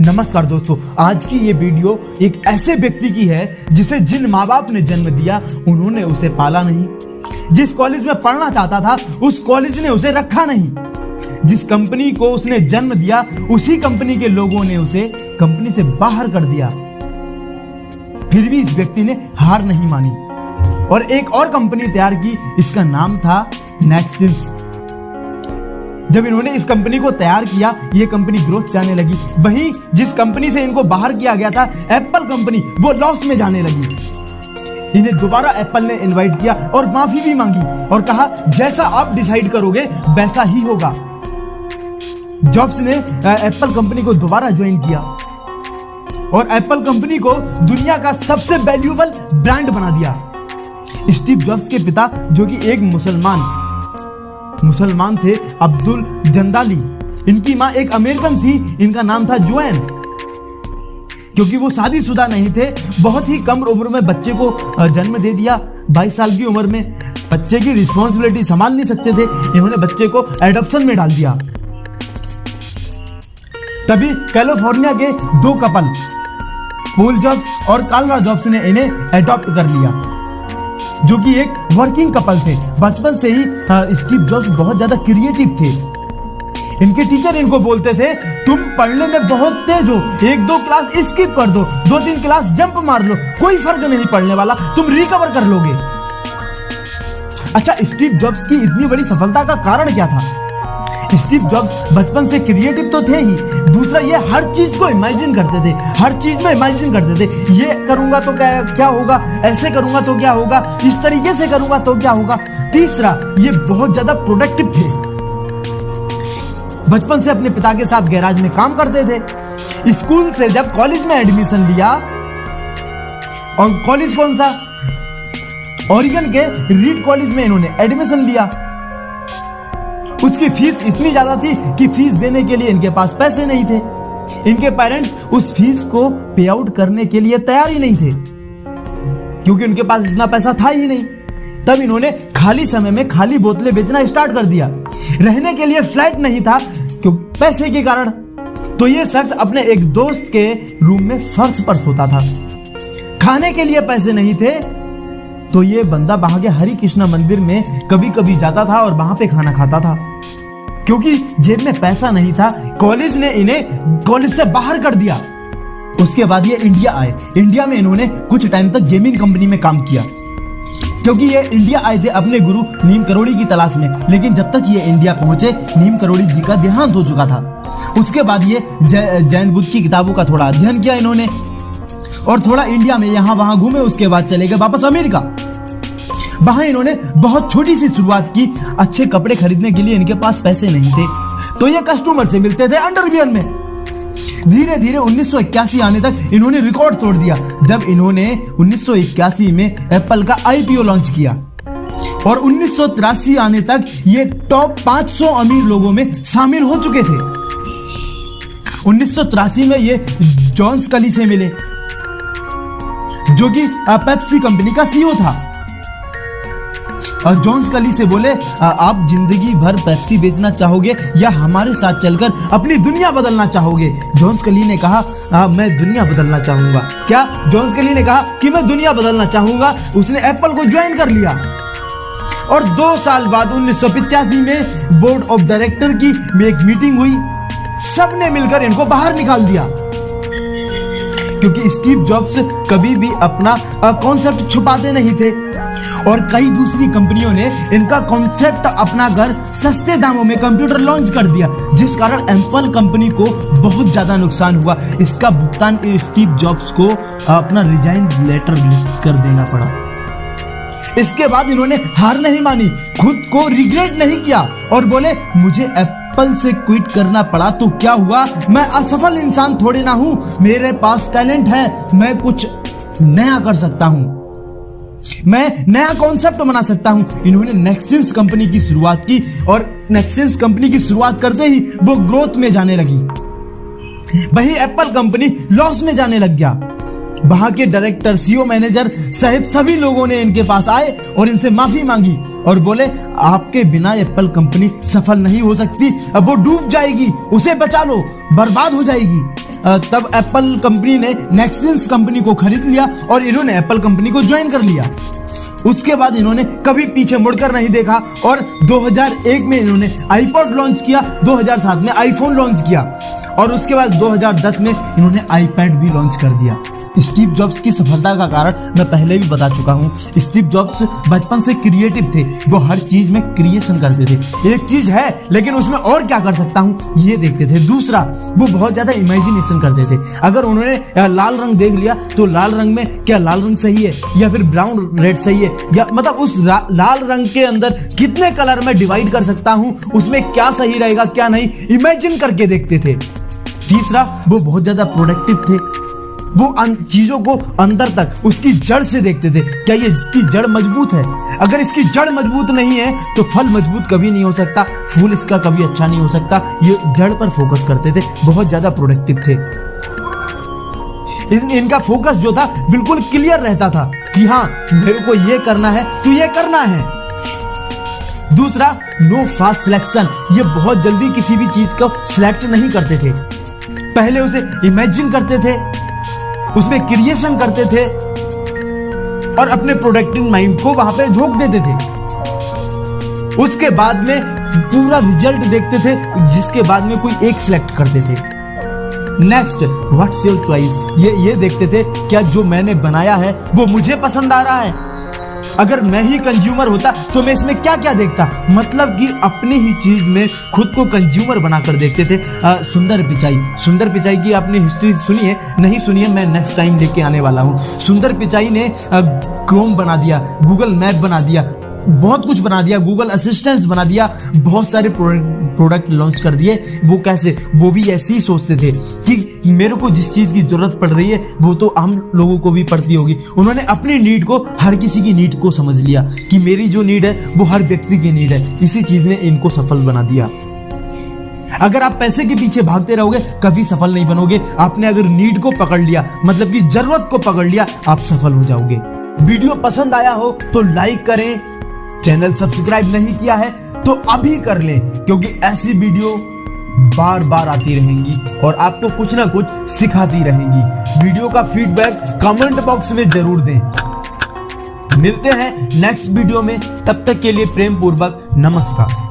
नमस्कार दोस्तों, आज की ये वीडियो एक ऐसे व्यक्ति की है जिसे जिन माँ बाप ने जन्म दिया उन्होंने उसे पाला नहीं। जिस कॉलेज में पढ़ना चाहता था उस कॉलेज ने उसे रखा नहीं। जिस कंपनी को उसने जन्म दिया उसी कंपनी के लोगों ने उसे कंपनी से बाहर कर दिया। फिर भी इस व्यक्ति ने हार नहीं मानी और एक और कंपनी तैयार की। इसका नाम था नेक्सटिंस। जब इन्होंने इस कंपनी को तैयार किया, ये कंपनी ग्रोथ जाने लगी। वहीं जिस कंपनी से इनको बाहर किया गया था, एप्पल कंपनी, वो लॉस में जाने लगी। इन्हें दोबारा एप्पल ने इनवाइट किया और माफी भी मांगी और कहा जैसा आप डिसाइड करोगे वैसा ही होगा। जॉब्स ने एप्पल कंपनी को दोबारा ज्वाइन किया और एप्पल कंपनी को दुनिया का सबसे वैल्यूएबल ब्रांड बना दिया। स्टीव जॉब्स के पिता, जो कि एक मुसलमान थे, अब्दुल जंदाली। इनकी मां एक अमेरिकन थी, इनका नाम था जोएन। क्योंकि वो शादीशुदा नहीं थे, बहुत ही कम उम्र में बच्चे को जन्म दे दिया। 22 साल की उम्र में बच्चे की रिस्पॉन्सिबिलिटी संभाल नहीं सकते थे, इन्होंने बच्चे को एडॉप्शन में डाल दिया। तभी कैलिफोर्निया के दो कपल, पॉल जॉब्स और कार्ला जॉब्स ने इन्हें एडॉप्ट कर लिया, जो कि एक वर्किंग कपल थे। बचपन से ही स्टीव जॉब्स बहुत ज्यादा क्रिएटिव थे। इनके टीचर इनको बोलते थे, तुम पढ़ने में बहुत तेज हो, 1-2 क्लास स्किप कर दो, 2-3 क्लास जंप मार लो, कोई फर्क नहीं पड़ने वाला, तुम रिकवर कर लोगे। अच्छा, स्टीव जॉब्स की इतनी बड़ी सफलता का कारण क्या था? स्टीव जॉब्स बचपन से क्रिएटिव तो थे ही, दूसरा ये हर चीज को इमेजिन करते थे, हर चीज में इमेजिन करते थे। ये करूंगा तो क्या होगा, ऐसे करूंगा तो क्या होगा, इस तरीके से करूंगा तो क्या होगा। तीसरा, ये बहुत ज्यादा प्रोडक्टिव थे। बचपन से अपने पिता के साथ गैराज में काम करते थे। स्कूल से जब कॉलेज में एडमिशन लिया, और कॉलेज कौन सा, ओरिगन के रीड कॉलेज में इन्होंने एडमिशन लिया। उसकी फीस इतनी ज्यादा थी कि फीस देने के लिए इनके पास पैसे नहीं थे। इनके पेरेंट्स उस फीस को पे आउट करने के लिए तैयार ही नहीं थे, क्योंकि उनके पास इतना पैसा था ही नहीं। तब इन्होंने खाली समय में खाली बोतलें बेचना स्टार्ट कर दिया। रहने के लिए फ्लैट नहीं था क्योंकि पैसे के कारण। तो ये शख्स अपने एक दोस्त के रूम में फर्श पर सोता था। खाने के लिए पैसे नहीं थे, तो ये बंदा वहां के हरि कृष्णा मंदिर में कभी कभी जाता था और वहां पे खाना खाता था। क्योंकि जेब में पैसा नहीं था, कॉलेज ने इन्हें कॉलेज से बाहर कर दिया। उसके बाद ये इंडिया आए। इंडिया में इन्होंने कुछ टाइम तक गेमिंग कंपनी में काम किया, क्योंकि ये इंडिया आए थे अपने गुरु नीम करोड़ी की तलाश में। लेकिन जब तक ये इंडिया पहुंचे, नीम करोड़ी जी का देहांत हो चुका था। उसके बाद ये जैन बुद्ध की किताबों का थोड़ा अध्ययन किया इन्होंने और थोड़ा इंडिया में यहाँ वहां घूमे। उसके बाद चले गए वापस अमेरिका। वहां इन्होंने बहुत छोटी सी शुरुआत की। अच्छे कपड़े खरीदने के लिए इनके पास पैसे नहीं थे, तो ये कस्टमर से मिलते थे अंडरवियर में। धीरे धीरे 1981 आने तक इन्होंने रिकॉर्ड तोड़ दिया, जब इन्होंने 1981 में एप्पल का IPO लॉन्च किया। और 1983 आने तक ये टॉप 500 अमीर लोगों में शामिल हो चुके थे। 1983 में ये जॉन स्कली से मिले, जो कि पेप्सी कंपनी का CEO था। और जॉन स्कली से बोले, आप जिंदगी भर पेप्सी बेचना चाहोगे या हमारे साथ चलकर अपनी दुनिया बदलना चाहोगे? जॉन स्कली ने कहा, मैं दुनिया बदलना चाहूंगा। क्या? जॉन स्कली ने कहा कि मैं दुनिया बदलना चाहूंगा। उसने एप्पल को ज्वाइन कर लिया और 2 साल बाद 1985 में बोर्ड ऑफ डायरेक्टर की एक मीटिंग हुई। सबने मिलकर इनको बाहर निकाल दिया, क्योंकि स्टीव जॉब्स कभी भी अपना कॉन्सेप्ट छुपाते नहीं थे। और कई दूसरी कंपनियों ने इनका कॉन्सेप्ट अपना कर सस्ते दामों में कंप्यूटर लॉन्च कर दिया, जिस कारण एप्पल कंपनी को बहुत ज्यादा नुकसान हुआ। इसका भुगतान स्टीव जॉब्स को अपना रिजाइन लेटर लिख कर देना पड़ा। इसके बाद इन्होंने हार नहीं मानी, खुद को रिग्रेट नहीं किया और बोले, मुझे एप्पल से क्विट करना पड़ा तो क्या हुआ, मैं असफल इंसान थोड़े ना हूं, मेरे पास टैलेंट है, मैं कुछ नया कर सकता हूं, मैं नया कॉन्सेप्ट बना सकता हूं। इन्होंने नेक्सटिंस कंपनी की शुरुआत की और नेक्सटिंस कंपनी की शुरुआत करते ही वो ग्रोथ में जाने लगी। वहीं एप्पल कंपनी लॉस में जाने लग गया। वहां के डायरेक्टर, CEO, मैनेजर सहित सभी लोगों ने इनके पास आए और इनसे माफी मांगी और बोले, आपके बिना एप्पल कंपनी सफल नहीं हो सकती, अब वो डूब जाएगी, उसे बचा लो, बर्बाद हो जाएगी। तब एप्पल कंपनी ने नेक्सियंस कंपनी को खरीद लिया और इन्होंने एप्पल कंपनी को ज्वाइन कर लिया। उसके बाद इन्होंने कभी पीछे मुड़कर नहीं देखा और 2001 में इन्होंने आईपॉड लॉन्च किया, 2007 में आईफोन लॉन्च किया और उसके बाद 2010 में इन्होंने आईपैड भी लॉन्च कर दिया। स्टीव जॉब्स की सफलता का कारण मैं पहले भी बता चुका हूँ। स्टीव जॉब्स बचपन से क्रिएटिव थे, वो हर चीज में क्रिएशन करते थे। एक चीज है लेकिन उसमें और क्या कर सकता हूँ ये देखते थे। दूसरा, वो बहुत ज्यादा इमेजिनेशन करते थे। अगर उन्होंने लाल रंग देख लिया तो लाल रंग में क्या लाल रंग सही है या फिर ब्राउन रेड सही है, या मतलब उस लाल रंग के अंदर कितने कलर में डिवाइड कर सकता हूँ, उसमें क्या सही रहेगा क्या नहीं, इमेजिन करके देखते थे। तीसरा, वो बहुत ज्यादा प्रोडक्टिव थे। वो चीजों को अंदर तक उसकी जड़ से देखते थे। क्या ये इसकी जड़ मजबूत है? अगर इसकी जड़ मजबूत नहीं है तो फल मजबूत कभी नहीं हो सकता, फूल इसका कभी अच्छा नहीं हो सकता। ये जड़ पर फोकस करते थे, बहुत ज्यादा प्रोडक्टिव थे। इनका फोकस जो था बिल्कुल क्लियर रहता था कि हाँ मेरे को ये करना है तो ये करना है। दूसरा, नो फास्ट सिलेक्शन। ये बहुत जल्दी किसी भी चीज को सिलेक्ट नहीं करते थे, पहले उसे इमेजिन करते थे, उसमें क्रिएशन करते थे और अपने प्रोडक्टिव माइंड को वहां पे झोंक देते थे। उसके बाद में पूरा रिजल्ट देखते थे, जिसके बाद में कोई एक सिलेक्ट करते थे। Next, what's your choice. ये देखते थे क्या जो मैंने बनाया है वो मुझे पसंद आ रहा है। अगर मैं ही कंज्यूमर होता तो मैं इसमें क्या क्या देखता, मतलब कि अपनी ही चीज में खुद को कंज्यूमर बनाकर देखते थे। सुंदर पिचाई की आपने हिस्ट्री सुनी है? नहीं सुनी है, मैं नेक्स्ट टाइम लेके आने वाला हूँ। सुंदर पिचाई ने क्रोम बना दिया, गूगल मैप बना दिया, बहुत कुछ बना दिया, गूगल असिस्टेंट बना दिया, बहुत सारे प्रोडक्ट लॉन्च कर दिए। वो कैसे? वो भी ऐसे ही सोचते थे कि मेरे को जिस चीज की जरूरत पड़ रही है वो तो हम लोगों को भी पड़ती होगी। उन्होंने अपनी नीड को, हर किसी की नीड को समझ लिया कि मेरी जो नीड है वो हर व्यक्ति की नीड है। इसी चीज ने इनको सफल बना दिया। अगर आप पैसे के पीछे भागते रहोगे कभी सफल नहीं बनोगे। आपने अगर नीड को पकड़ लिया, मतलब कि जरूरत को पकड़ लिया, आप सफल हो जाओगे। वीडियो पसंद आया हो तो लाइक करें, चैनल सब्सक्राइब नहीं किया है तो अभी कर लें, क्योंकि ऐसी वीडियो बार बार आती रहेंगी और आपको कुछ ना कुछ सिखाती रहेंगी। वीडियो का फीडबैक कमेंट बॉक्स में जरूर दें। मिलते हैं नेक्स्ट वीडियो में, तब तक के लिए प्रेम पूर्वक नमस्कार।